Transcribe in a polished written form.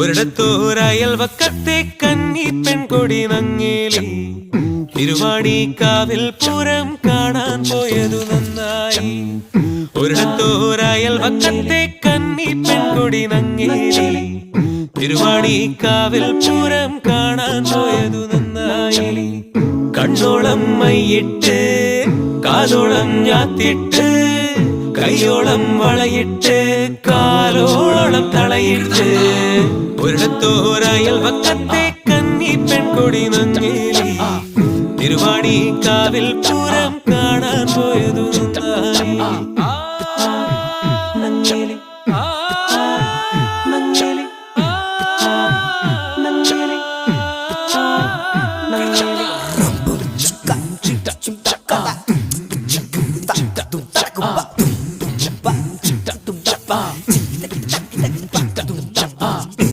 ഒരിടത്തോരയൽവക്കത്തെ കന്നി പെൺകൊടി നങ്ങേലി തിരുവാണിക്കാവിൽ പൂരം കാണാൻ പോയതു നന്നായി. ഒരിടത്തോരയൽവക്കത്തെ കന്നി പെൺകൊടി നങ്ങേലി തിരുവാണിക്കാവിൽ പൂരം കാണാൻ പോയതു നന്നായി. കണ്ണോളം മൈയിട്ട് കാതോളം ഞാത്തിട്ട് കൈയോളം വളയിട്ട് കാലോളം തളയിട്ട് ഒരിടത്തോരയൽവക്കത്തെ കന്നി പെൺകൊടി നങ്ങേലി തിരുവാണിക്കാവിൽ പൂരം